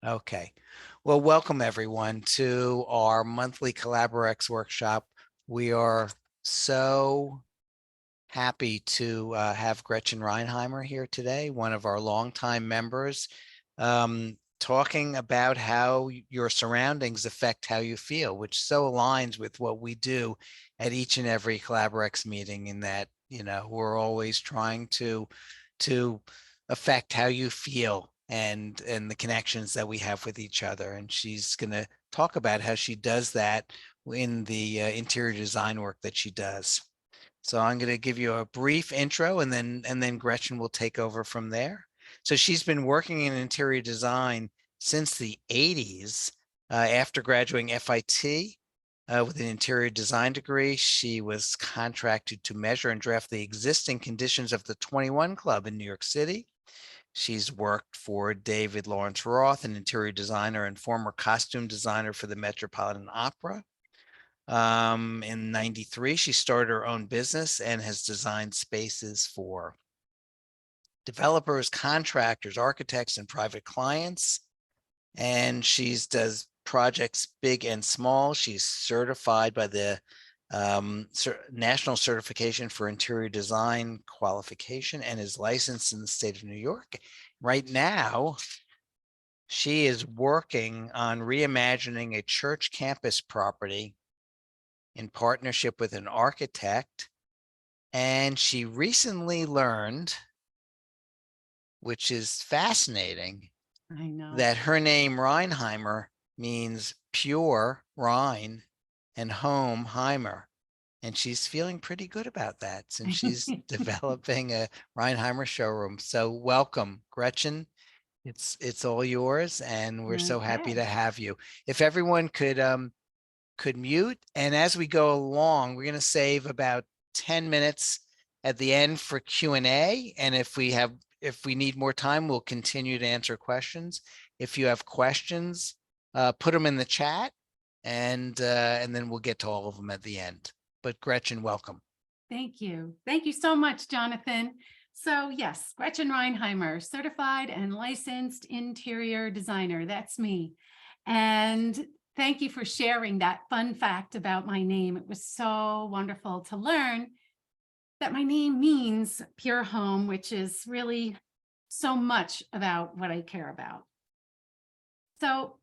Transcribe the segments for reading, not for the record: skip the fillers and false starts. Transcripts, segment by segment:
Okay. Well, welcome everyone to our monthly Collaberex workshop. We are so happy to have Gretchen Reinheimer here today, one of our longtime members, talking about how your surroundings affect how you feel, which so aligns with what we do at each and every Collaborex meeting, in that, we're always trying to affect how you feel and the connections that we have with each other. And she's going to talk about how she does that in the interior design work that she does. So I'm going to give you a brief intro, and then Gretchen will take over from there. So she's been working in interior design since the 80s. After graduating FIT with an interior design degree, she was contracted to measure and draft the existing conditions of the 21 Club in New York City. She's worked for David Lawrence Roth, an interior designer and former costume designer for the Metropolitan Opera. In 93, she started her own business and has designed spaces for developers, contractors, architects, and private clients. And she's does projects big and small. She's certified by the National Certification for Interior Design Qualification and is licensed in the state of New York. Right now, she is working on reimagining a church campus property in partnership with an architect. And she recently learned, which is fascinating, I know. that her name Reinheimer means pure Rhine and home Heimer. And she's feeling pretty good about that since she's developing a Reinheimer showroom. So welcome, Gretchen. It's all yours, and we're so happy Okay. to have you. If everyone could mute. And as we go along, we're going to save about 10 minutes at the end for Q&A. And if we need more time, we'll continue to answer questions. If you have questions, put them in the chat, and then we'll get to all of them at the end. But Gretchen, welcome. Thank you. Thank you so much, Jonathan. So yes, Gretchen Reinheimer, certified and licensed interior designer. That's me. And thank you for sharing that fun fact about my name. It was so wonderful to learn that my name means pure home, which is really so much about what I care about. So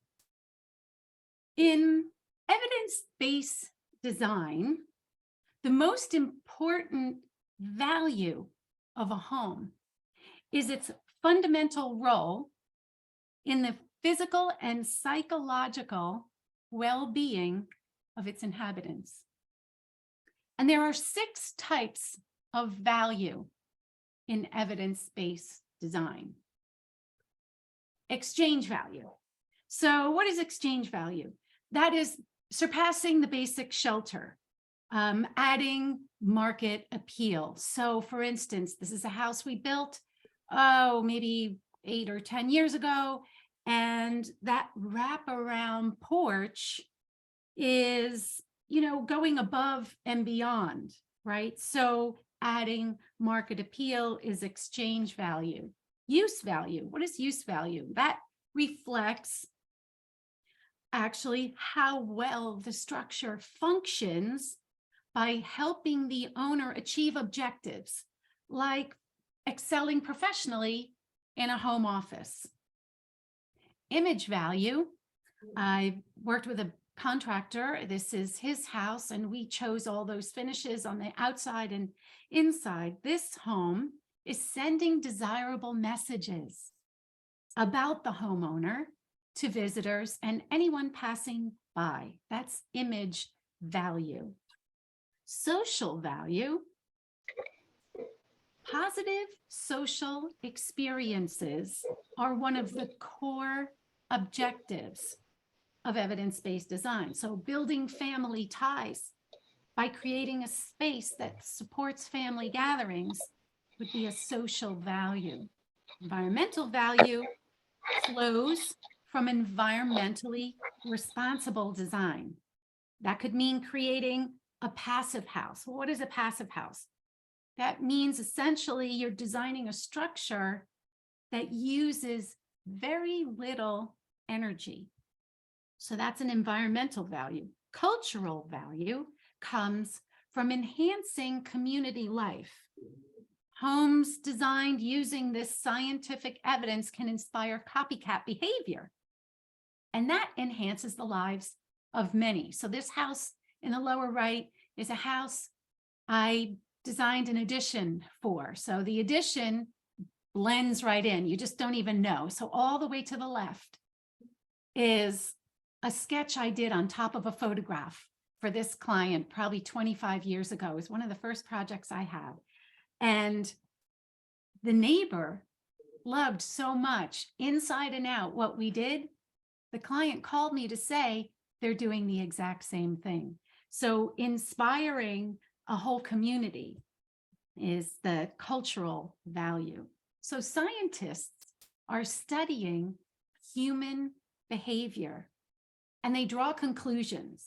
in evidence-based design, the most important value of a home is its fundamental role in the physical and psychological well-being of its inhabitants. And there are 6 types of value in evidence-based design. Exchange value. So what is exchange value? That is surpassing the basic shelter, adding market appeal. So for instance, this is a house we built, maybe 8 or 10 years ago. And that wraparound porch is, going above and beyond, right? So adding market appeal is exchange value. Use value. What is use value? That reflects actually how well the structure functions by helping the owner achieve objectives like excelling professionally in a home office. Image value. I worked with a contractor. This is his house, and we chose all those finishes on the outside and inside. This home is sending desirable messages about the homeowner to visitors and anyone passing by. That's image value. Social value. Positive social experiences are one of the core objectives of evidence-based design. So building family ties by creating a space that supports family gatherings would be a social value. Environmental value flows from environmentally responsible design. That could mean creating a passive house. Well, what is a passive house? That means essentially you're designing a structure that uses very little energy. So that's an environmental value. Cultural value comes from enhancing community life. Homes designed using this scientific evidence can inspire copycat behavior, and that enhances the lives of many. So this house in the lower right is a house I designed an addition for. So the addition blends right in. You just don't even know. So all the way to the left is a sketch I did on top of a photograph for this client probably 25 years ago. It was one of the first projects I had. And the neighbor loved so much inside and out what we did. The client called me to say they're doing the exact same thing. So inspiring a whole community is the cultural value. So scientists are studying human behavior and they draw conclusions.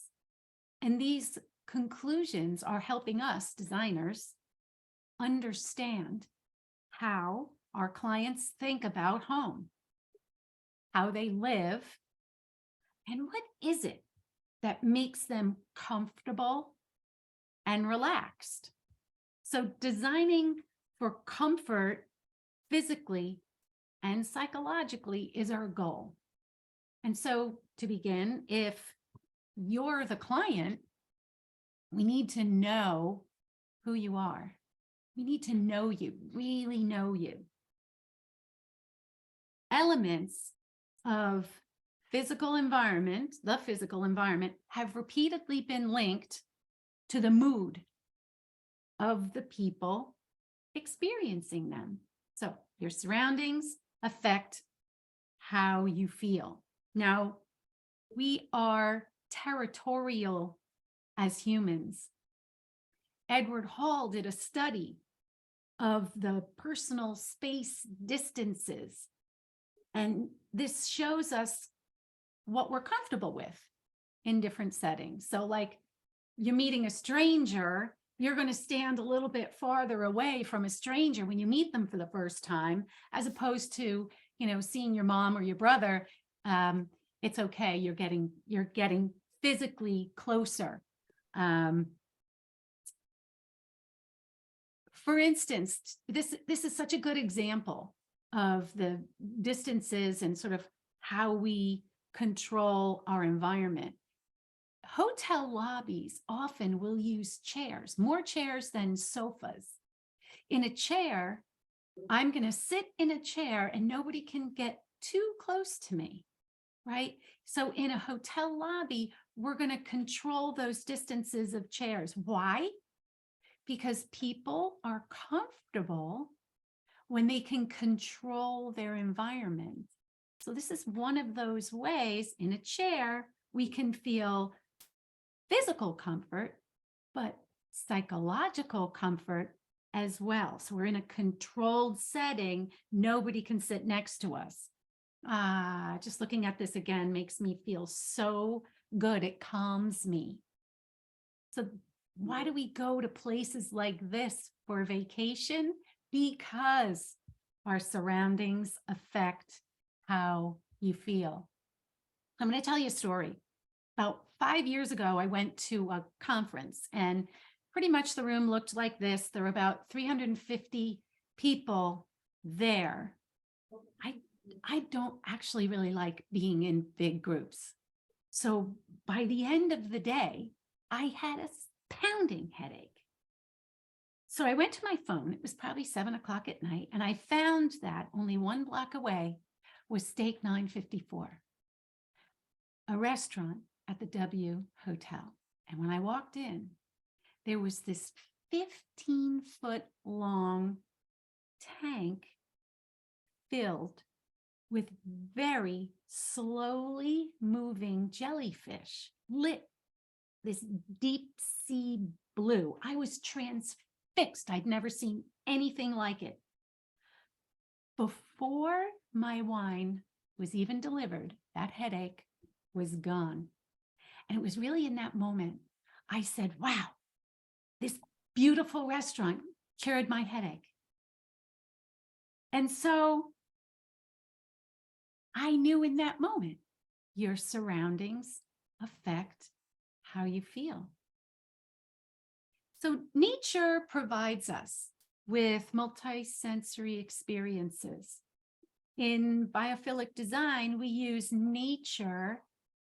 And these conclusions are helping us designers understand how our clients think about home, how they live, and what is it that makes them comfortable and relaxed. So designing for comfort physically and psychologically is our goal. And so to begin, if you're the client, we need to know who you are. We need to know you, really know you. Elements of physical environment, the physical environment, have repeatedly been linked to the mood of the people experiencing them. So your surroundings affect how you feel. Now, we are territorial as humans. Edward Hall did a study of the personal space distances, and this shows us what we're comfortable with in different settings. So like you're meeting a stranger, you're going to stand a little bit farther away from a stranger when you meet them for the first time, as opposed to, seeing your mom or your brother. It's okay. You're getting physically closer. For instance, this is such a good example of the distances and sort of how we control our environment. Hotel lobbies often will use chairs, more chairs than sofas. In a chair, I'm going to sit in a chair and nobody can get too close to me, right? So in a hotel lobby, we're going to control those distances of chairs. Why? Because people are comfortable when they can control their environment. So this is one of those ways. In a chair, we can feel physical comfort, but psychological comfort as well. So we're in a controlled setting. Nobody can sit next to us. Just looking at this again makes me feel so good. It calms me. So why do we go to places like this for vacation? Because our surroundings affect how you feel. I'm going to tell you a story. About 5 years ago, I went to a conference and pretty much the room looked like this. There were about 350 people there. I don't actually really like being in big groups. So by the end of the day, I had a pounding headache. So I went to my phone. It was probably 7 o'clock at night. And I found that only 1 block away was Steak 954, a restaurant at the W Hotel. And when I walked in, there was this 15-foot long tank filled with very slowly moving jellyfish, lit this deep sea blue. I was transfixed. I'd never seen anything like it. Before my wine was even delivered, that headache was gone. And it was really in that moment I said, wow, this beautiful restaurant cured my headache. And so I knew in that moment your surroundings affect how you feel. So nature provides us with multisensory experiences. In biophilic design, we use nature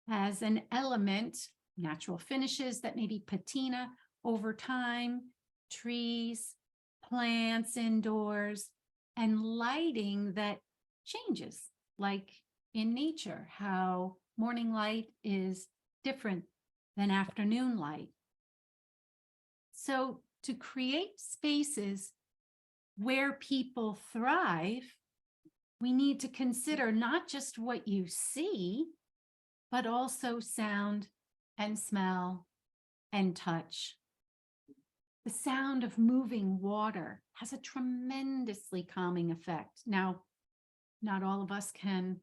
as an element, natural finishes that may be patina over time, trees, plants indoors, and lighting that changes, like in nature, how morning light is different than afternoon light. So to create spaces where people thrive, we need to consider not just what you see, but also sound and smell and touch. The sound of moving water has a tremendously calming effect. Now, not all of us can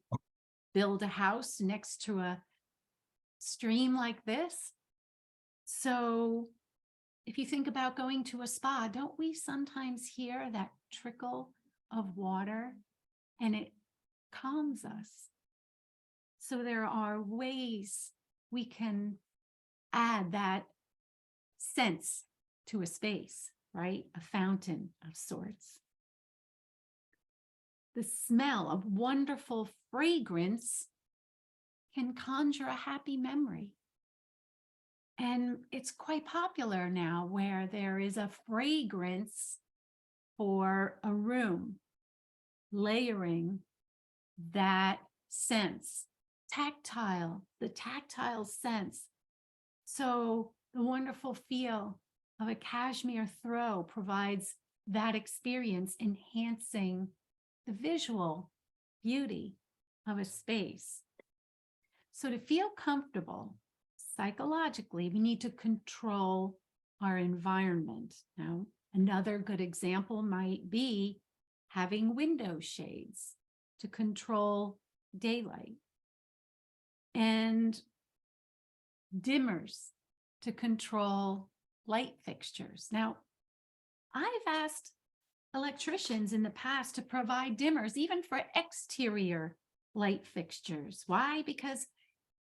build a house next to a stream like this. So if you think about going to a spa, don't we sometimes hear that trickle of water and it calms us? So there are ways we can add that sense to a space, right? A fountain of sorts. The smell of wonderful fragrance can conjure a happy memory. And it's quite popular now where there is a fragrance for a room, layering that sense, the tactile sense. So the wonderful feel of a cashmere throw provides that experience, enhancing the visual beauty of a space. So to feel comfortable psychologically, we need to control our environment. Now, another good example might be having window shades to control daylight and dimmers to control light fixtures. Now, I've asked electricians in the past to provide dimmers even for exterior light fixtures. Why? Because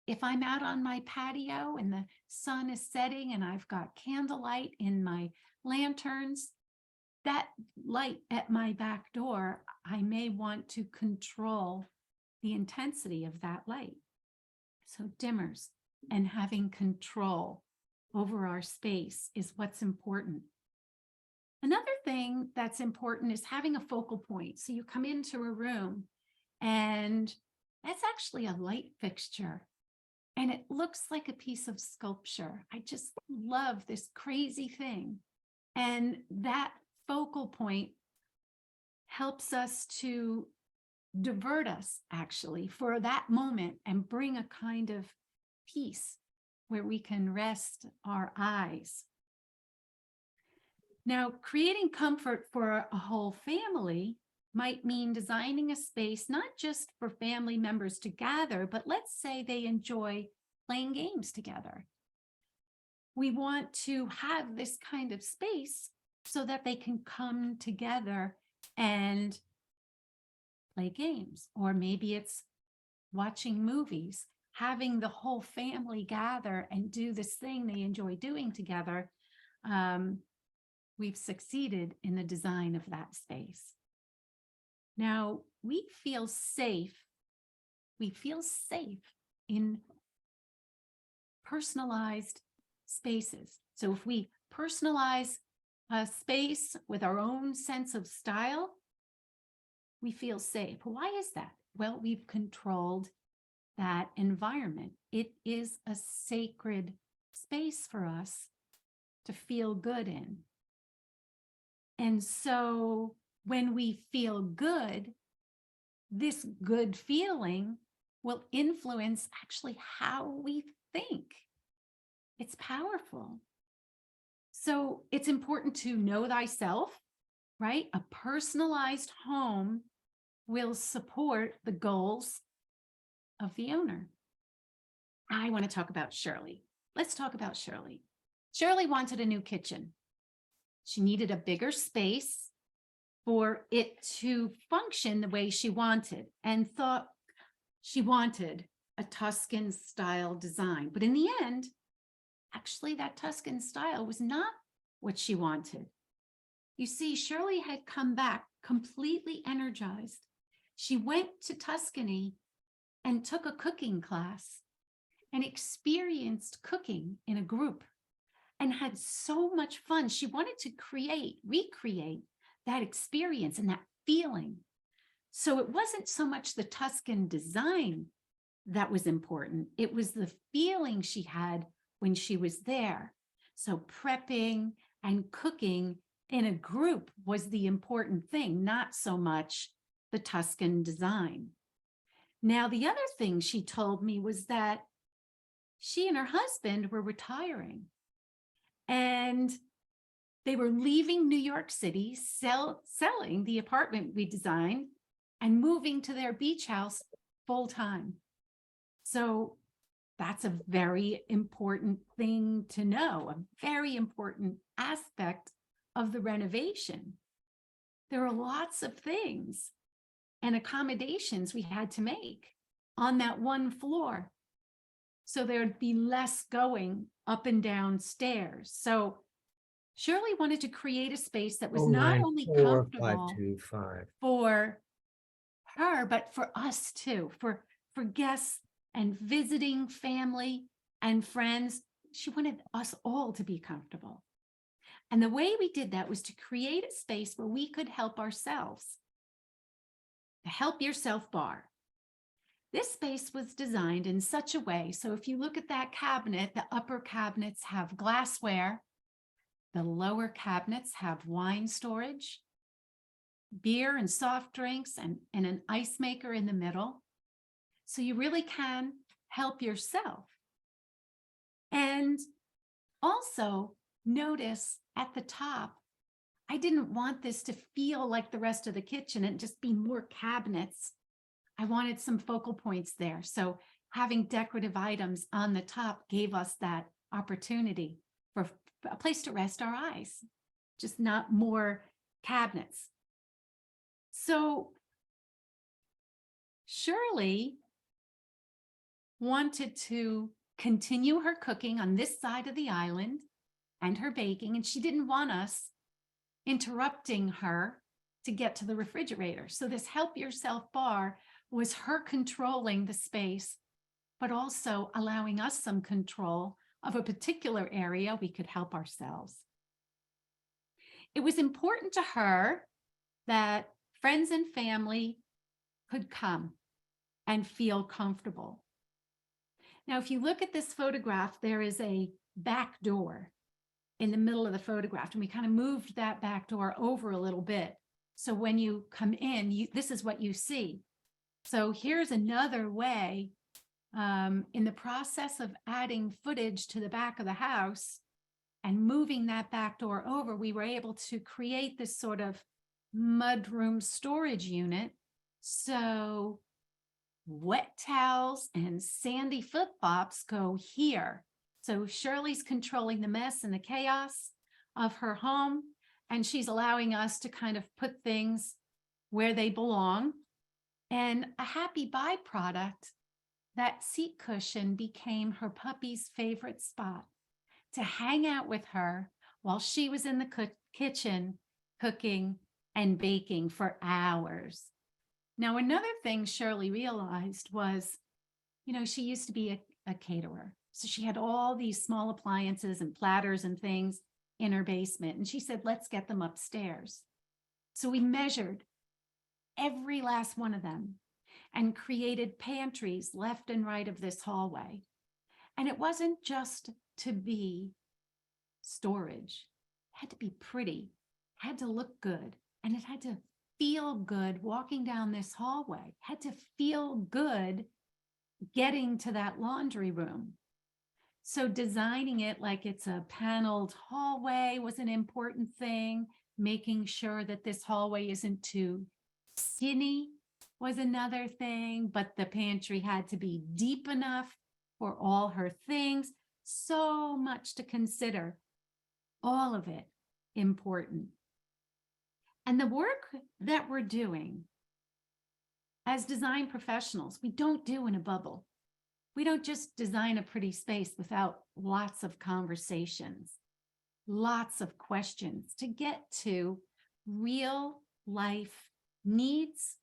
if I'm out on my patio and the sun is setting and I've got candlelight in my lanterns, that light at my back door, I may want to control the intensity of that light. So dimmers and having control over our space is what's important. Another thing that's important is having a focal point. So you come into a room and that's actually a light fixture and it looks like a piece of sculpture. I just love this crazy thing. And that focal point helps us to divert us actually for that moment and bring a kind of peace where we can rest our eyes. Now, creating comfort for a whole family might mean designing a space not just for family members to gather, but let's say they enjoy playing games together. We want to have this kind of space so that they can come together and play games, or maybe it's watching movies, having the whole family gather and do this thing they enjoy doing together. We've succeeded in the design of that space. Now, we feel safe in personalized spaces. So if we personalize a space with our own sense of style, we feel safe. Why is that? Well, we've controlled that environment. It is a sacred space for us to feel good in. And so when we feel good, this good feeling will influence actually how we think. It's powerful. So it's important to know thyself, right? A personalized home will support the goals of the owner. I want to talk about Shirley. Let's talk about Shirley. Shirley wanted a new kitchen. She needed a bigger space for it to function the way she wanted, and thought she wanted a Tuscan style design. But in the end, actually, that Tuscan style was not what she wanted. You see, Shirley had come back completely energized. She went to Tuscany and took a cooking class and experienced cooking in a group and had so much fun. She wanted to recreate that experience and that feeling. So it wasn't so much the Tuscan design that was important. It was the feeling she had when she was there. So prepping and cooking in a group was the important thing, not so much the Tuscan design. Now, the other thing she told me was that she and her husband were retiring and they were leaving New York City, selling the apartment we designed and moving to their beach house full time. So that's a very important thing to know, a very important aspect of the renovation. There are lots of things and accommodations we had to make on that one floor. So there'd be less going up and down stairs. So Shirley wanted to create a space that was not only 094-525. for her, but for us too, for guests and visiting family and friends. She wanted us all to be comfortable. And the way we did that was to create a space where we could help ourselves. The Help Yourself bar. This space was designed in such a way, so if you look at that cabinet, the upper cabinets have glassware, the lower cabinets have wine storage, beer and soft drinks, and an ice maker in the middle. So you really can help yourself. And also notice at the top, I didn't want this to feel like the rest of the kitchen and just be more cabinets. I wanted some focal points there. So having decorative items on the top gave us that opportunity for a place to rest our eyes, just not more cabinets. So Shirley wanted to continue her cooking on this side of the island and her baking, and she didn't want us interrupting her to get to the refrigerator. So this Help Yourself bar was her controlling the space, but also allowing us some control of a particular area we could help ourselves. It was important to her that friends and family could come and feel comfortable. Now, if you look at this photograph, there is a back door in the middle of the photograph, and we kind of moved that back door over a little bit. So when you come in, this is what you see. So here's another way, in the process of adding footage to the back of the house and moving that back door over, we were able to create this sort of mudroom storage unit. So wet towels and sandy flip-flops go here. So Shirley's controlling the mess and the chaos of her home, and she's allowing us to kind of put things where they belong. And a happy byproduct, that seat cushion became her puppy's favorite spot to hang out with her while she was in the kitchen cooking and baking for hours. Now, another thing Shirley realized was, she used to be a caterer. So she had all these small appliances and platters and things in her basement. And she said, let's get them upstairs. So we measured every last one of them and created pantries left and right of this hallway. And it wasn't just to be storage. It had to be pretty, it had to look good, and it had to feel good walking down this hallway. It had to feel good getting to that laundry room. So designing it like it's a paneled hallway was an important thing. Making sure that this hallway isn't too skinny was another thing, but the pantry had to be deep enough for all her things. So much to consider. All of it important. And the work that we're doing as design professionals, we don't do in a bubble. We don't just design a pretty space without lots of conversations, lots of questions to get to real life needs,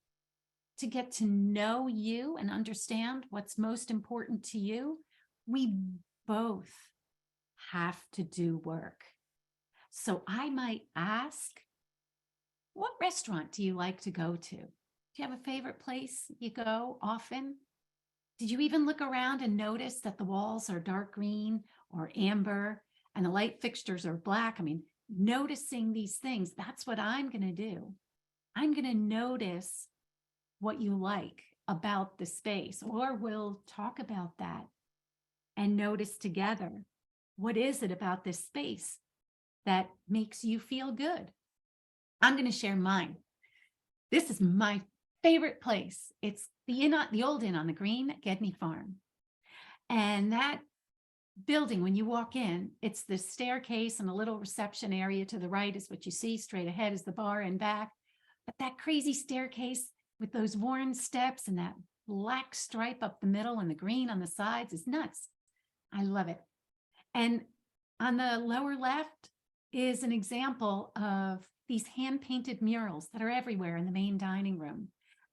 to get to know you and understand what's most important to you. We both have to do work. So I might ask, what restaurant do you like to go to? Do you have a favorite place you go often? Did you even look around and notice that the walls are dark green or amber and the light fixtures are black? I mean, noticing these things, that's what I'm going to do. I'm going to notice what you like about the space, or we'll talk about that and notice together, what is it about this space that makes you feel good? I'm going to share mine. This is my favorite place. It's the old inn on the green at Gedney Farm. And that building, when you walk in, it's the staircase and a little reception area to the right is what you see. Straight ahead is the bar and back. But that crazy staircase with those worn steps and that black stripe up the middle and the green on the sides is nuts. I love it. And on the lower left is an example of these hand-painted murals that are everywhere in the main dining room.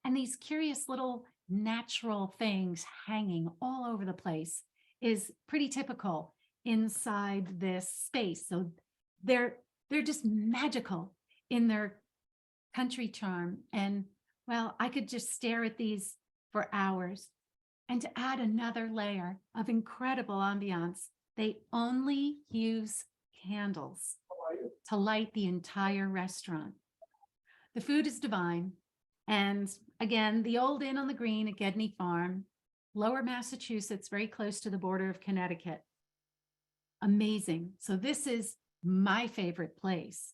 And these curious little natural things hanging all over the place is pretty typical inside this space. So they're just magical in their country charm. And well, I could just stare at these for hours. And to add another layer of incredible ambiance, they only use candles to light the entire restaurant. The food is divine. And again, the old inn on the green at Gedney Farm, Lower Massachusetts, very close to the border of Connecticut. Amazing. So this is my favorite place.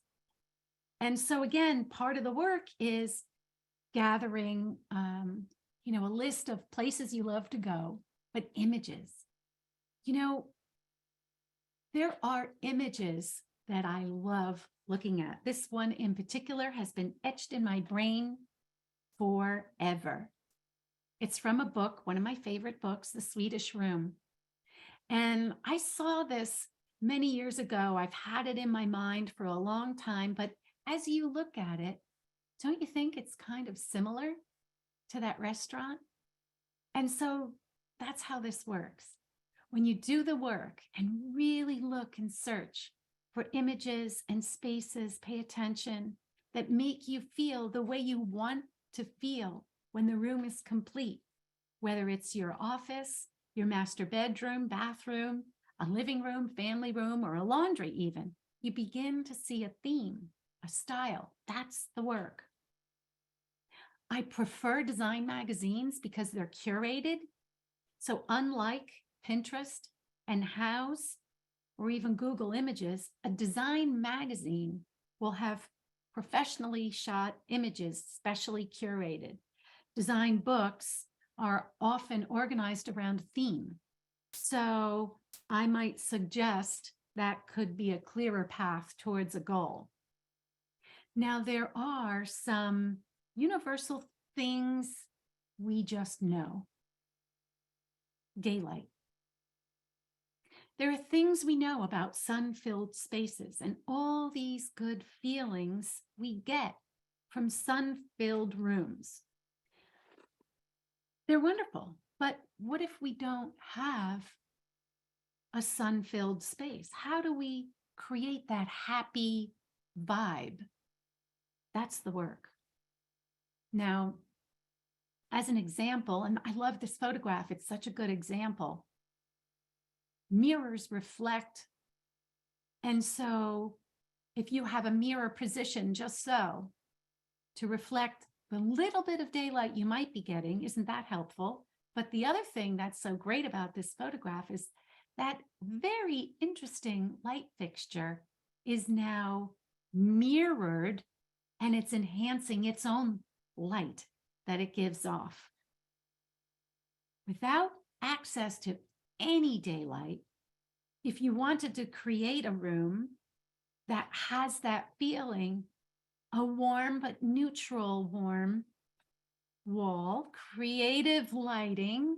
And so again, part of the work is gathering, a list of places you love to go, but images. There are images that I love looking at. This one in particular has been etched in my brain forever. It's from a book, one of my favorite books, The Swedish Room. And I saw this many years ago. I've had it in my mind for a long time, but as you look at it, don't you think it's kind of similar to that restaurant? And so that's how this works. When you do the work and really look and search for images and spaces, pay attention, that make you feel the way you want to feel when the room is complete, whether it's your office, your master bedroom, bathroom, a living room, family room, or a laundry even, you begin to see a theme, a style. That's the work. I prefer design magazines because they're curated. So unlike Pinterest and House or even Google Images, a design magazine will have professionally shot images, specially curated. Design books are often organized around a theme. So I might suggest that could be a clearer path towards a goal. Now, there are some universal things we just know. Daylight. There are things we know about sun-filled spaces and all these good feelings we get from sun-filled rooms. They're wonderful, but what if we don't have a sun-filled space? How do we create that happy vibe? That's the work. Now, as an example, and I love this photograph, it's such a good example. Mirrors reflect. And so if you have a mirror positioned just so to reflect the little bit of daylight you might be getting, isn't that helpful? But the other thing that's so great about this photograph is that very interesting light fixture is now mirrored and it's enhancing its own light that it gives off. Without access to any daylight, if you wanted to create a room that has that feeling, a warm but neutral warm wall, creative lighting,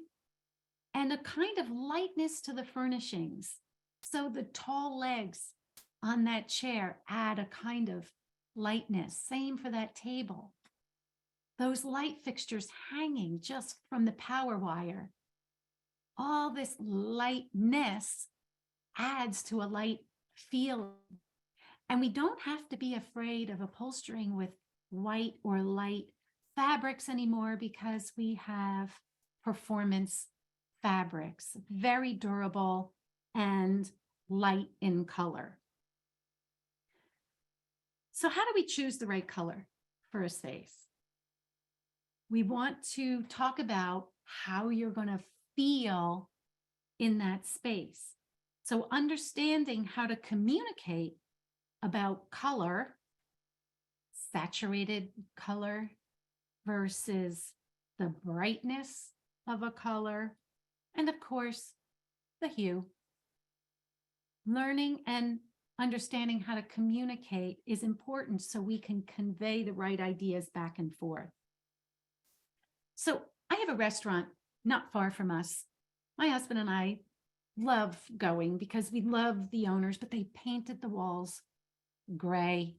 and a kind of lightness to the furnishings. So the tall legs on that chair add a kind of lightness. Same for that table. Those light fixtures hanging just from the power wire. All this lightness adds to a light feeling. And we don't have to be afraid of upholstering with white or light fabrics anymore because we have performance fabrics, very durable and light in color. So how do we choose the right color for a space? We want to talk about how you're going to feel in that space. So understanding how to communicate about color, saturated color versus the brightness of a color, and of course, the hue. Learning and understanding how to communicate is important so we can convey the right ideas back and forth. So I have a restaurant not far from us. My husband and I love going because we love the owners, but they painted the walls gray.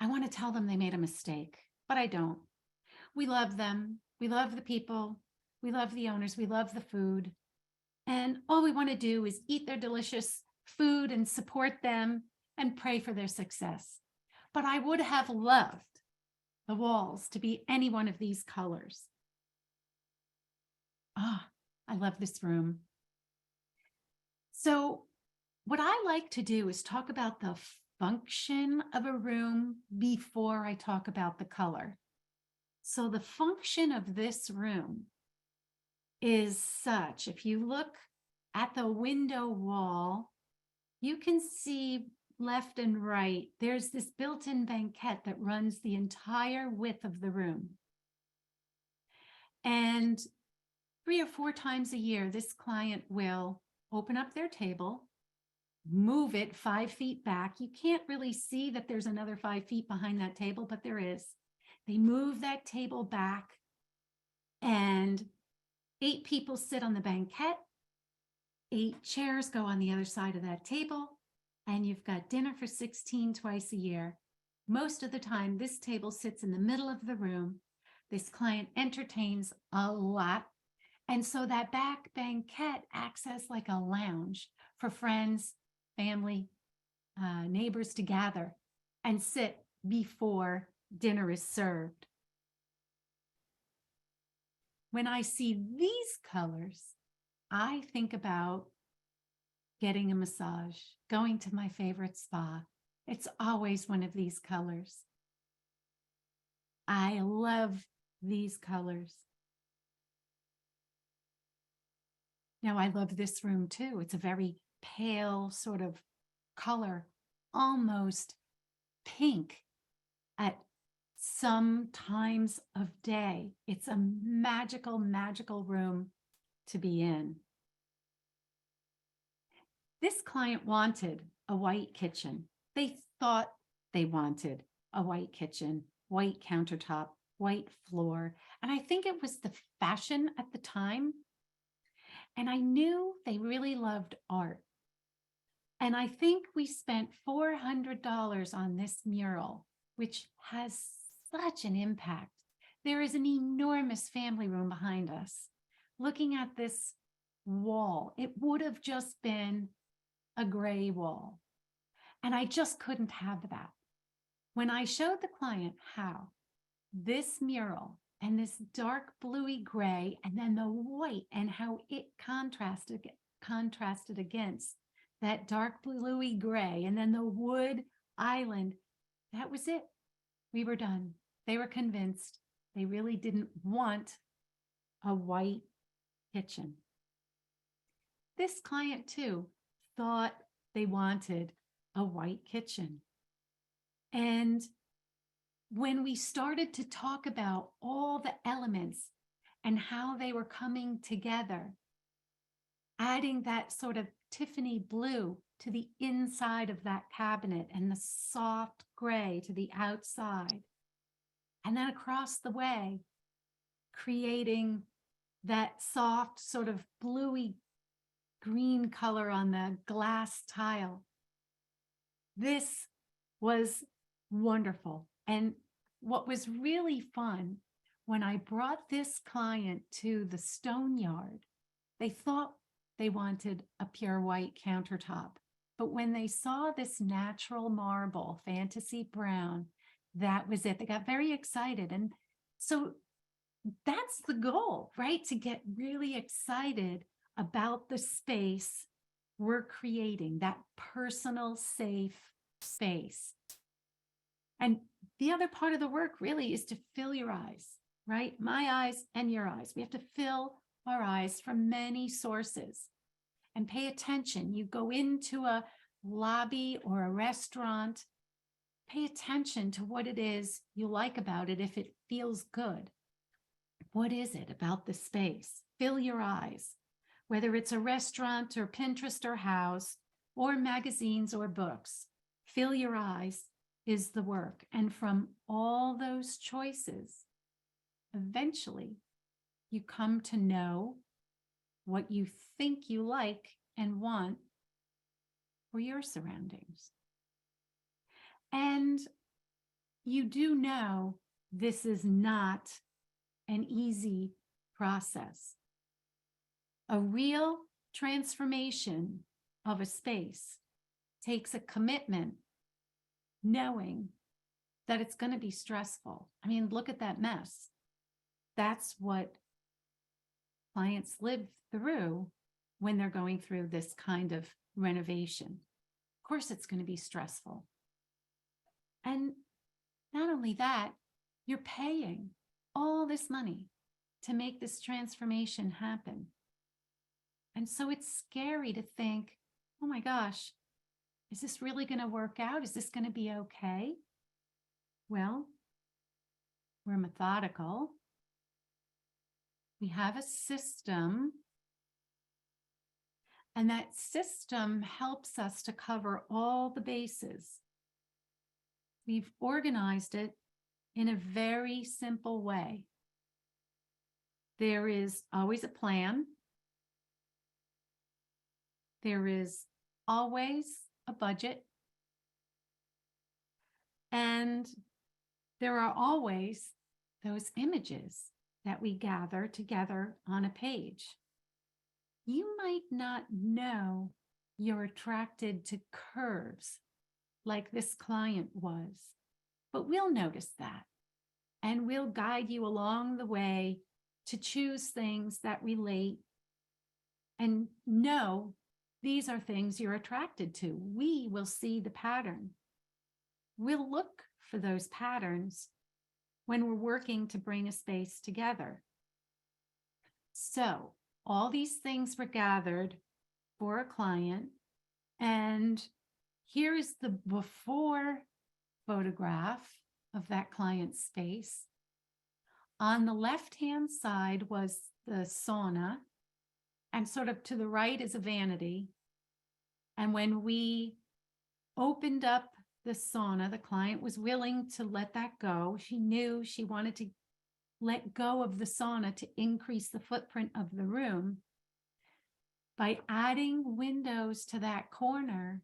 I want to tell them they made a mistake, but I don't. We love them. We love the people. We love the owners. We love the food. And all we want to do is eat their delicious food and support them and pray for their success. But I would have loved the walls to be any one of these colors. Ah, I love this room. So what I like to do is talk about the function of a room before I talk about the color. So the function of this room is such, if you look at the window wall, you can see left and right, there's this built-in banquette that runs the entire width of the room. And 3 or 4 times a year, this client will open up their table, move it 5 feet back. You can't really see that there's another 5 feet behind that table, but there is. They move that table back and 8 people sit on the banquette. 8 chairs go on the other side of that table, and you've got dinner for 16 twice a year. Most of the time, this table sits in the middle of the room. This client entertains a lot. And so that back banquette acts as like a lounge for friends, family, neighbors to gather and sit before dinner is served. When I see these colors, I think about getting a massage, going to my favorite spa. It's always one of these colors. I love these colors. Now, I love this room too. It's a very pale sort of color, almost pink at some times of day. It's a magical, magical room to be in. This client wanted a white kitchen. They thought they wanted a white kitchen, white countertop, white floor. And I think it was the fashion at the time. And I knew they really loved art. And I think we spent $400 on this mural, which has such an impact. There is an enormous family room behind us. Looking at this wall, it would have just been a gray wall. And I just couldn't have that. When I showed the client how this mural and this dark bluey gray and then the white and how it contrasted against that dark bluey gray and then the wood island, that was it. We were done. They were convinced they really didn't want a white kitchen. This client too thought they wanted a white kitchen. And when we started to talk about all the elements and how they were coming together, adding that sort of Tiffany blue to the inside of that cabinet and the soft gray to the outside, and then across the way, creating that soft sort of bluey green color on the glass tile. This was wonderful. And what was really fun, when I brought this client to the stone yard, they thought they wanted a pure white countertop. But when they saw this natural marble, fantasy brown, that was it. They got very excited. And so that's the goal, right? To get really excited about the space we're creating, that personal, safe space. And the other part of the work really is to fill your eyes, right? My eyes and your eyes. We have to fill our eyes from many sources and pay attention. You go into a lobby or a restaurant, pay attention to what it is you like about it if it feels good. What is it about the space? Fill your eyes, whether it's a restaurant or Pinterest or house or magazines or books. Fill your eyes is the work. And from all those choices, eventually you come to know what you think you like and want for your surroundings. And you do know this is not an easy process. A real transformation of a space takes a commitment, knowing that it's going to be stressful. I mean, look at that mess. That's what clients live through when they're going through this kind of renovation. Of course, it's going to be stressful. And not only that, you're paying all this money to make this transformation happen. And so it's scary to think, oh my gosh, is this really going to work out? Is this going to be okay? Well, we're methodical. We have a system, and that system helps us to cover all the bases. We've organized it in a very simple way. There is always a plan. There is always a budget. And there are always those images that we gather together on a page. You might not know you're attracted to curves like this client was, but we'll notice that. And we'll guide you along the way to choose things that relate and know these are things you're attracted to. We will see the pattern. We'll look for those patterns when we're working to bring a space together. So all these things were gathered for a client, and here's the before photograph of that client's space. On the left-hand side was the sauna, and sort of to the right is a vanity. And when we opened up the sauna, the client was willing to let that go. She knew she wanted to let go of the sauna to increase the footprint of the room. By adding windows to that corner,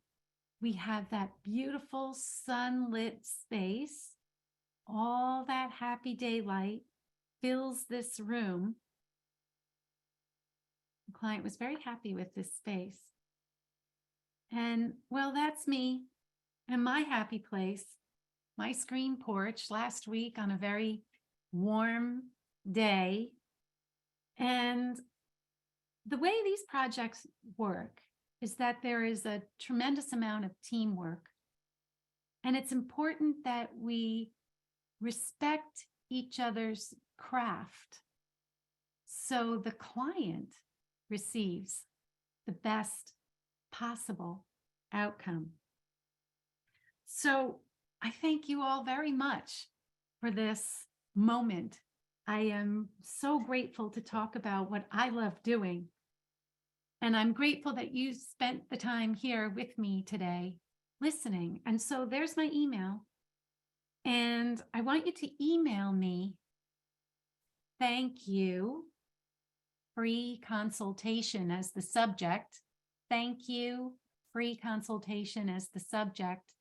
we have that beautiful sunlit space. All that happy daylight fills this room. The client was very happy with this space. And well, that's me and my happy place, my screen porch last week on a very warm day. And the way these projects work is that there is a tremendous amount of teamwork. And it's important that we respect each other's craft so the client receives the best possible outcome. So I thank you all very much for this moment. I am so grateful to talk about what I love doing. And I'm grateful that you spent the time here with me today listening. And so there's my email. And I want you to email me. Thank you free consultation as the subject. Thank you, free consultation as the subject.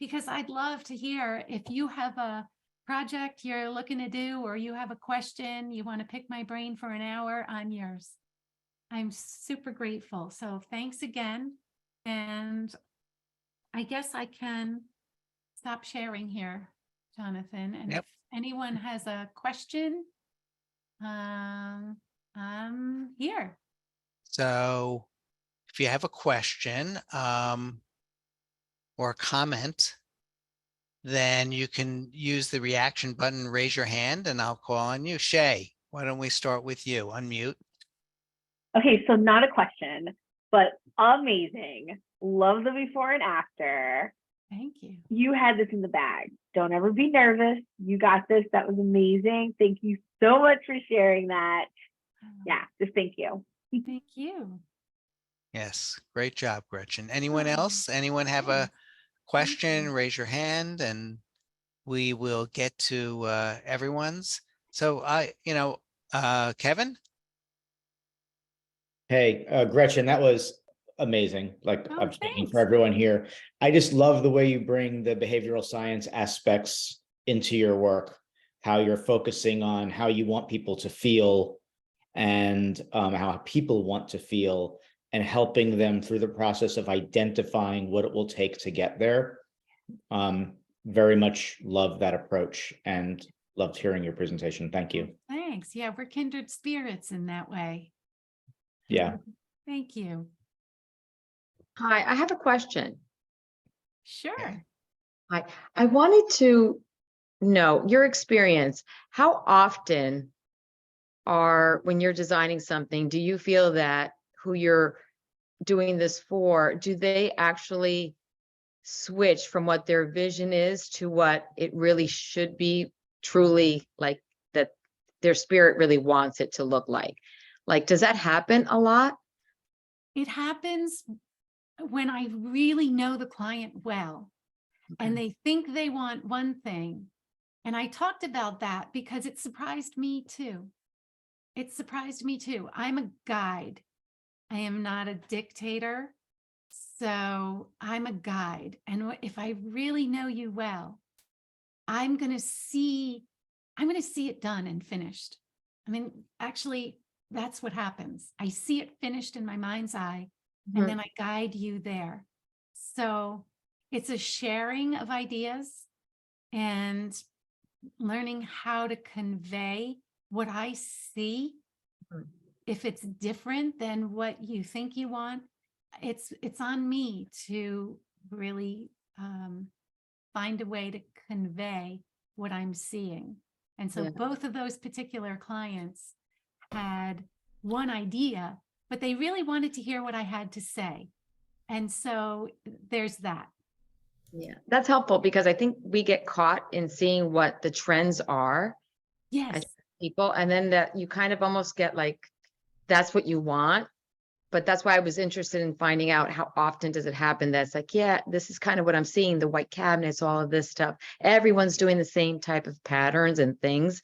Because I'd love to hear if you have a project you're looking to do, or you have a question, you want to pick my brain for an hour, I'm yours. I'm super grateful. So thanks again. And I guess I can stop sharing here, Jonathan. And Yep. if anyone has a question, I'm here. So if you have a question or a comment, then you can use the reaction button, raise your hand, and I'll call on you. Shay, why don't we start with you? Unmute. Okay, so not a question, but amazing. Love the before and after. Thank you. You had this in the bag. Don't ever be nervous. You got this. That was amazing. Thank you so much for sharing that. Yeah, just thank you. Thank you. Yes, great job, Gretchen. Anyone Oh, else? Anyone have a thanks. question? you. Raise your hand and we will get to everyone's. So Kevin? Hey, Gretchen, that was amazing. Like Oh, I'm speaking for thanks. everyone here. I just love the way you bring the behavioral science aspects into your work, how you're focusing on how you want people to feel and how people want to feel, and helping them through the process of identifying what it will take to get there. Very much love that approach and loved hearing your presentation. Thank you. Thanks. Yeah, we're kindred spirits in that way. Yeah. Thank you. Hi, I have a question. Sure. I wanted to know your experience. How often when you're designing something, do you feel that who you're doing this for, do they actually switch from what their vision is to what it really should be, truly like that their spirit really wants it to look like? Like, does that happen a lot? It happens when I really know the client well and they think they want one thing. And I talked about that because it surprised me too. It surprised me too. I'm a guide. I am not a dictator. So I'm a guide. And if I really know you well, I'm going to see it done and finished. I mean, actually, that's what happens. I see it finished in my mind's eye, and then I guide you there. So it's a sharing of ideas and learning how to convey what I see. If it's different than what you think you want, it's on me to really find a way to convey what I'm seeing. And so both of those particular clients had one idea, but they really wanted to hear what I had to say. And so there's that. Yeah, that's helpful because I think we get caught in seeing what the trends are Yes. as people, and then that you kind of almost get like, that's what you want. But that's why I was interested in finding out how often does it happen that's like, yeah, this is kind of what I'm seeing, the white cabinets, all of this stuff. Everyone's doing the same type of patterns and things.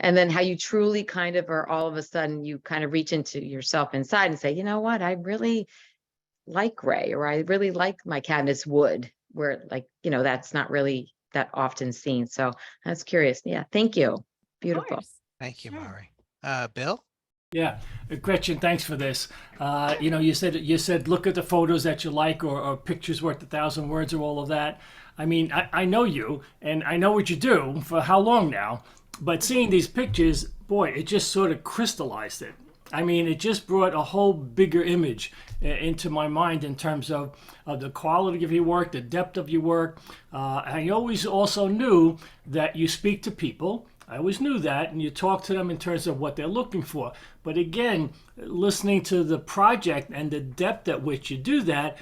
And then how you truly kind of are all of a sudden you kind of reach into yourself inside and say, you know what, I really like gray, or I really like my cabinets wood, where like, that's not really that often seen. So I was curious. Yeah. Thank you. Of Beautiful. course. Thank you, Sure. Mari. Bill? Yeah, Gretchen, thanks for this. You said look at the photos that you like, or pictures worth 1,000 words, or all of that. I mean, I know you, and I know what you do for how long now. But seeing these pictures, boy, it just sort of crystallized it. I mean, it just brought a whole bigger image into my mind in terms of the quality of your work, the depth of your work. I always also knew that you speak to people. I always knew that, and you talk to them in terms of what they're looking for. But again, listening to the project and the depth at which you do that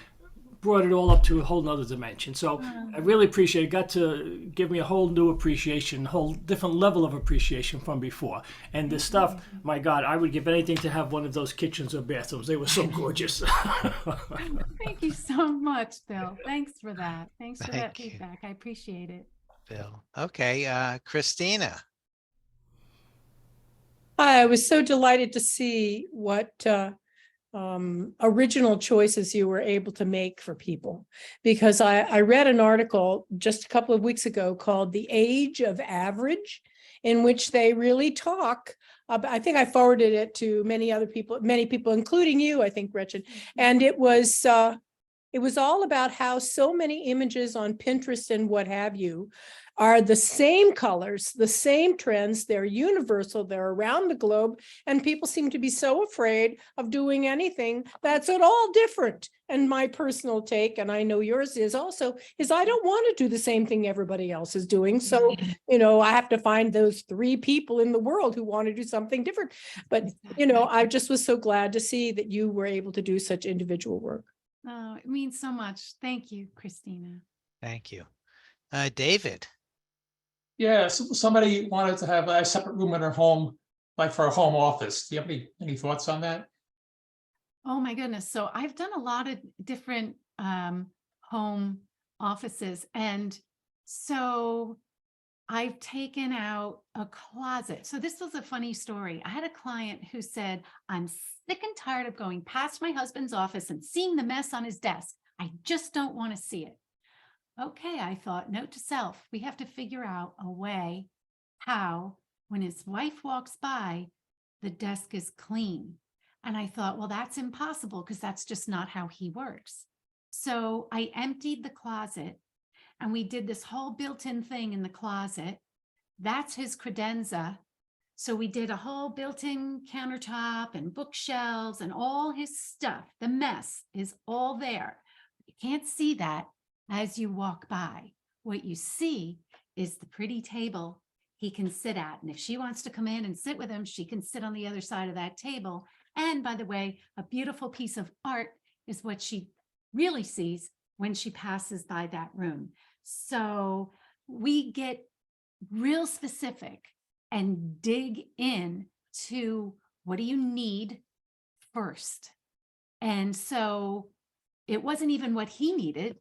brought it all up to a whole nother dimension. So I really appreciate it. Got to give me a whole new appreciation, a whole different level of appreciation from before. And the stuff, my God, I would give anything to have one of those kitchens or bathrooms. They were so gorgeous. Thank you so much, Bill. Thanks for that. Thanks for that Thank you. feedback. I appreciate it. Bill. Okay, Christina. I was so delighted to see what original choices you were able to make for people. Because I read an article just a couple of weeks ago called The Age of Average, in which they really talk about, I think I forwarded it to many people, including you, I think, Gretchen. And it was all about how so many images on Pinterest and what have you are the same colors, the same trends, they're universal, they're around the globe, and people seem to be so afraid of doing anything that's at all different. And my personal take, and I know yours is also, is I don't want to do the same thing everybody else is doing. So, I have to find those 3 people in the world who want to do something different. But, I just was so glad to see that you were able to do such individual work. Oh, it means so much. Thank you, Christina. Thank you. David. Yeah, so somebody wanted to have a separate room in their home, like for a home office. Do you have any thoughts on that? Oh my goodness. So I've done a lot of different home offices. And so I've taken out a closet. So this was a funny story. I had a client who said, I'm sick and tired of going past my husband's office and seeing the mess on his desk. I just don't want to see it. Okay, I thought, note to self, we have to figure out a way how, when his wife walks by, the desk is clean. And I thought, well, that's impossible because that's just not how he works. So I emptied the closet and we did this whole built-in thing in the closet. That's his credenza. So we did a whole built-in countertop and bookshelves and all his stuff. The mess is all there. You can't see that as you walk by. What you see is the pretty table he can sit at. And if she wants to come in and sit with him, she can sit on the other side of that table. And by the way, a beautiful piece of art is what she really sees when she passes by that room. So we get real specific and dig in to what do you need first. And so it wasn't even what he needed.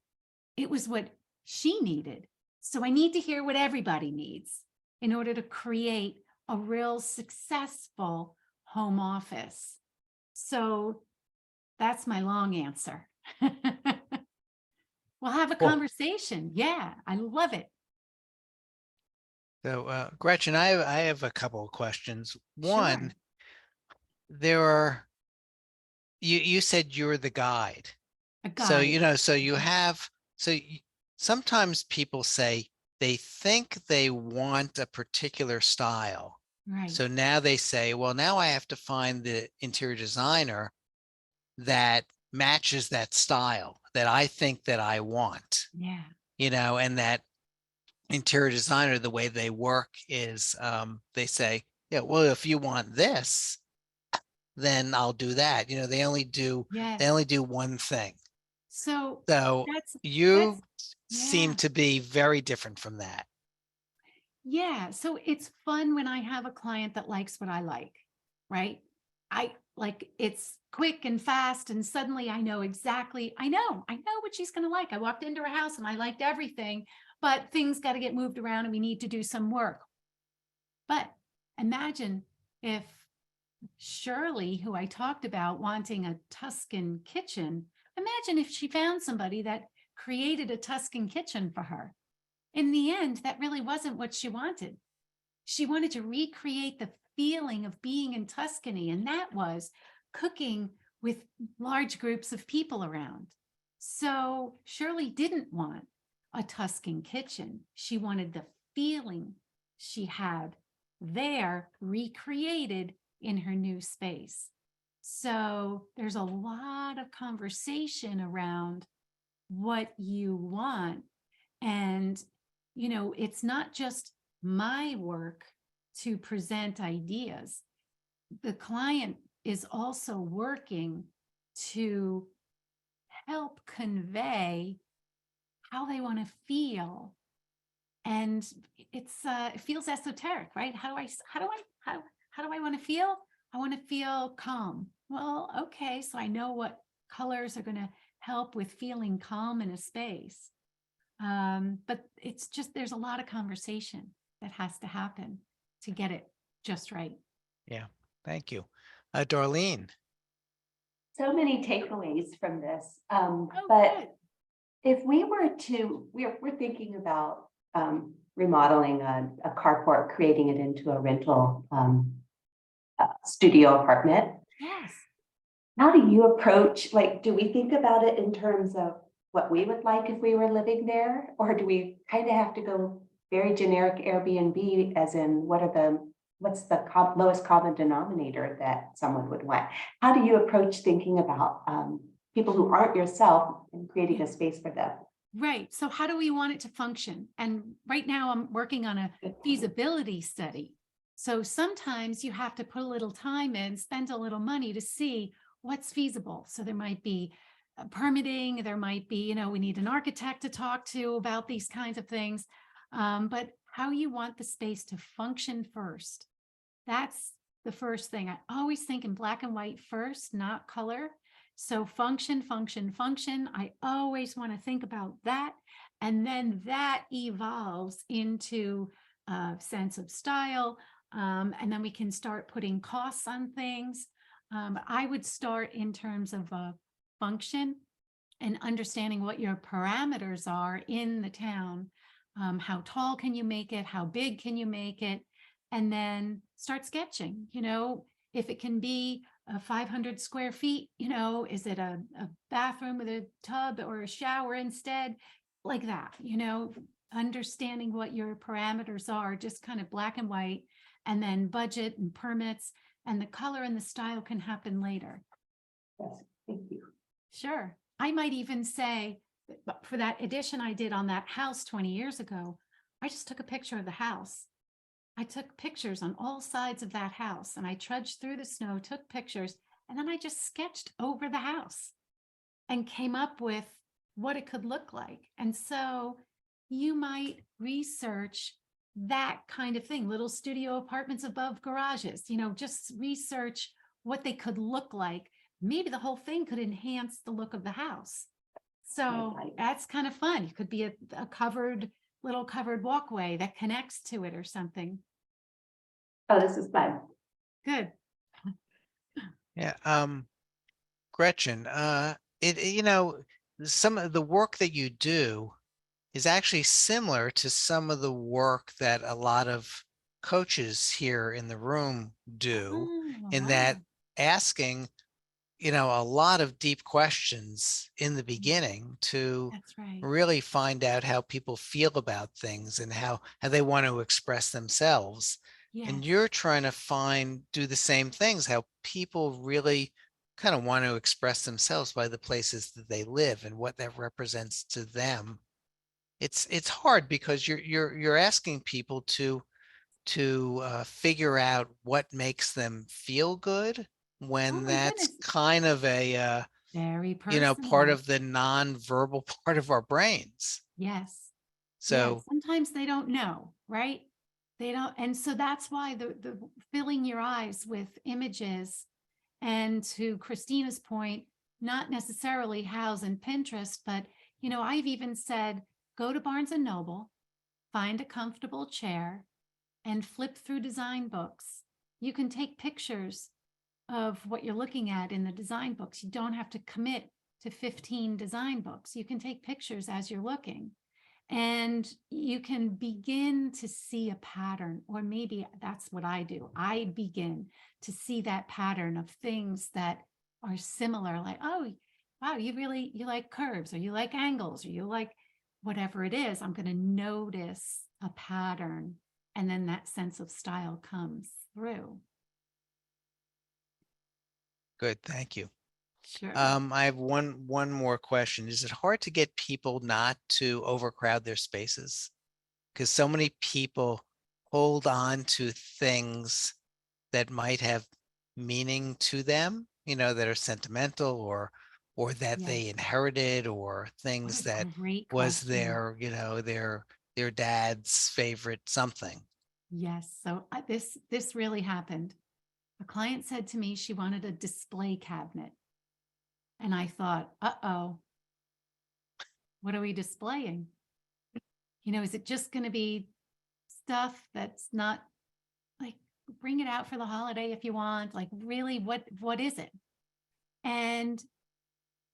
It was what she needed. So I need to hear what everybody needs in order to create a real successful home office. So that's my long answer. We'll have a Cool. conversation. Yeah, I love it. So Gretchen, I have a couple of questions. One, Sure. you said you're the guide. A So, guide. so you have, sometimes people say they think they want a particular style. Right. So now they say, well, now I have to find the interior designer that matches that style that I think that I want, Yeah. and that interior designer, the way they work is they say, yeah, well, if you want this, then I'll do that. They only do Yes. one thing. So So that's you yeah. seem to be very different from that. Yeah. So it's fun when I have a client that likes what I like, right? I like it's quick and fast, and suddenly I know exactly, I know what she's going to like. I walked into her house and I liked everything, but things got to get moved around and we need to do some work. But imagine if Shirley, who I talked about wanting a Tuscan kitchen, imagine if she found somebody that created a Tuscan kitchen for her. In the end, that really wasn't what she wanted. She wanted to recreate the feeling of being in Tuscany, and that was cooking with large groups of people around. So Shirley didn't want a Tuscan kitchen. She wanted the feeling she had there recreated in her new space. So there's a lot of conversation around what you want. And, it's not just my work to present ideas. The client is also working to help convey how they want to feel. And it feels esoteric, right? How do I want to feel? I want to feel calm. Well, okay, so I know what colors are going to help with feeling calm in a space. But it's just, there's a lot of conversation that has to happen to get it just right. Yeah, thank you. Darlene, So many takeaways from this. Oh, But good. if we were to, we're thinking about remodeling a carport, creating it into a rental studio apartment. Yes. How do you approach, like, do we think about it in terms of what we would like if we were living there? Or do we kind of have to go very generic Airbnb, as in what's the lowest common denominator that someone would want? How do you approach thinking about people who aren't yourself and creating a space for them? Right. So how do we want it to function? And right now I'm working on a feasibility study. So sometimes you have to put a little time in, spend a little money to see what's feasible. So there might be permitting, there might be, we need an architect to talk to about these kinds of things. But how you want the space to function first. That's the first thing. I always think in black and white first, not color. So function, function, function. I always want to think about that. And then that evolves into a sense of style. And then we can start putting costs on things. I would start in terms of function and understanding what your parameters are in the town. How tall can you make it? How big can you make it? And then start sketching, if it can be 500 square feet, is it a bathroom with a tub or a shower instead? Like that, understanding what your parameters are, just kind of black and white, and then budget and permits, and the color and the style can happen later. Yes, thank you. Sure. I might even say, for that addition I did on that house 20 years ago, I just took a picture of the house. I took pictures on all sides of that house, and I trudged through the snow, took pictures, and then I just sketched over the house and came up with what it could look like. And so you might research that kind of thing, little studio apartments above garages, just research what they could look like. Maybe the whole thing could enhance the look of the house. So Right. that's kind of fun. It could be a little covered walkway that connects to it or something. Oh, this is fun. Good. yeah, Gretchen, some of the work that you do is actually similar to some of the work that a lot of coaches here in the room do, Oh, in wow. that asking, a lot of deep questions in the beginning to That's right. really find out how people feel about things and how they want to express themselves. And Yes. you're trying to do the same things, how people really kind of want to express themselves by the places that they live and what that represents to them. It's hard because you're asking people to figure out what makes them feel good, Oh when my that's goodness. kind of a Very part personal. of the non-verbal part of our brains. Yes. Yeah. So Sometimes they don't know, right? They don't. And so that's why the filling your eyes with images, and to Christina's point, not necessarily house and Pinterest, but, I've even said, go to Barnes and Noble, find a comfortable chair, and flip through design books. You can take pictures of what you're looking at in the design books. You don't have to commit to 15 design books. You can take pictures as you're looking, and you can begin to see a pattern, or maybe that's what I do. I begin to see that pattern of things that are similar, like, oh, wow, you like curves, or you like angles, or you like whatever it is. I'm going to notice a pattern, and then that sense of style comes through. good, thank you. Sure. I have one more question. Is it hard to get people not to overcrowd their spaces? Because so many people hold on to things that might have meaning to them, that are sentimental, or that they Yes. inherited, or things What a that great was question. their dad's favorite something. Yes. So this really happened. A client said to me she wanted a display cabinet. And I thought, uh-oh, what are we displaying? Is it just going to be stuff that's not, like, bring it out for the holiday if you want. Like, really, what is it? And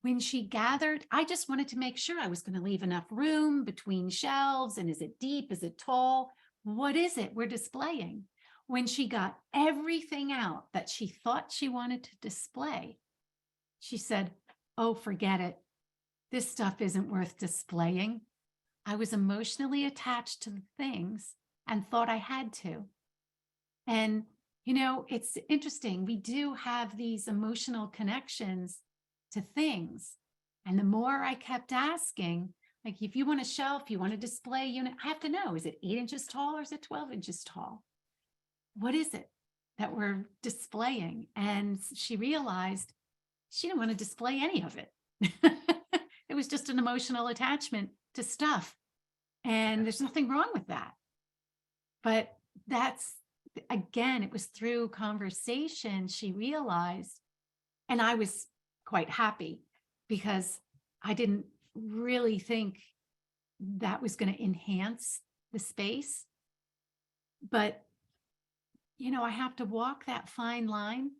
when she gathered, I just wanted to make sure I was going to leave enough room between shelves. And is it deep? Is it tall? What is it we're displaying? When she got everything out that she thought she wanted to display, she said, oh, forget it. This stuff isn't worth displaying. I was emotionally attached to the things and thought I had to. And, you know, it's interesting. We do have these emotional connections to things. And the more I kept asking, like, if you want a shelf, you want a display unit, I have to know, is it 8 inches tall or is it 12 inches tall? What is it that we're displaying? And she realized she didn't want to display any of it. It was just an emotional attachment to stuff. And there's nothing wrong with that. But that's, again, it was through conversation she realized, and I was quite happy because I didn't really think that was going to enhance the space. But, you know, I have to walk that fine line.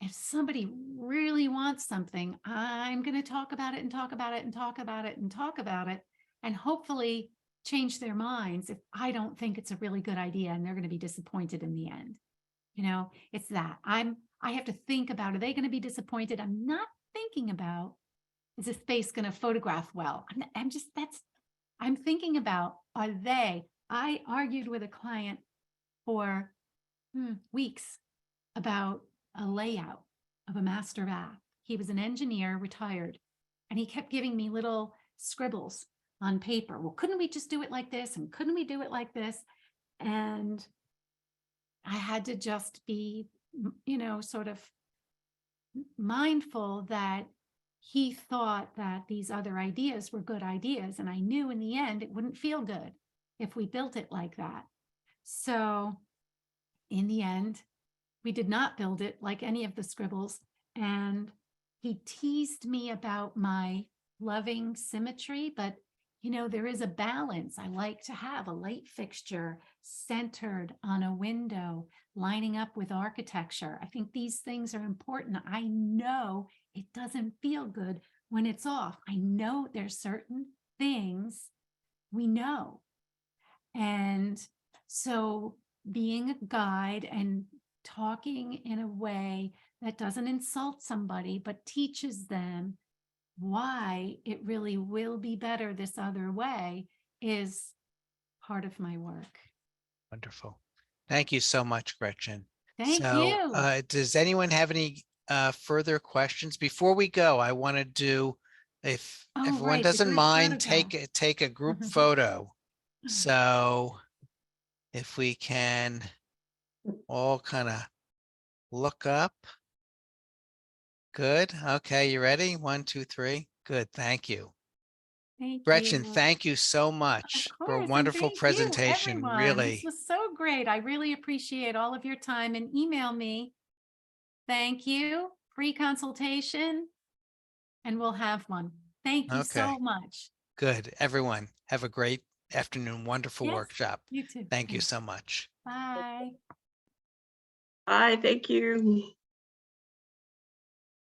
If somebody really wants something, I'm going to talk about it and talk about it and talk about it and talk about it, and hopefully change their minds if I don't think it's a really good idea and they're going to be disappointed in the end. You know, it's that I have to think about, are they going to be disappointed? I'm not thinking about, is this space going to photograph well? I'm thinking about, I argued with a client for weeks about a layout of a master bath. He was an engineer, retired, and he kept giving me little scribbles on paper. Well, couldn't we just do it like this? And couldn't we do it like this? And I had to just be, you know, sort of mindful that he thought that these other ideas were good ideas. And I knew in the end, it wouldn't feel good if we built it like that. So in the end, we did not build it like any of the scribbles. And he teased me about my loving symmetry, but you know, there is a balance. I like to have a light fixture centered on a window, lining up with architecture. I think these things are important. I know it doesn't feel good when it's off. I know there's certain things we know. And so being a guide and talking in a way that doesn't insult somebody, but teaches them why it really will be better this other way is part of my work. Wonderful. Thank you so much, Gretchen. Thank So, you. does anyone have any further questions? Before we go, I want to do, if Oh, everyone right, the doesn't group mind, photograph. take a group photo. So if we can all kind of look up. Good. Okay, you ready? 1, 2, 3. Good. Thank you. Thank Gretchen, you. thank you so Of much for a course, and wonderful thank you, presentation. everyone. This Really. was so great. I really appreciate all of your time, and email me. Thank you. Free consultation, and we'll have one. Thank you Okay. so much. Good. Everyone, have a great afternoon. Wonderful Yes, workshop. you too. Thank you Thanks. so much. Bye. Bye, thank you.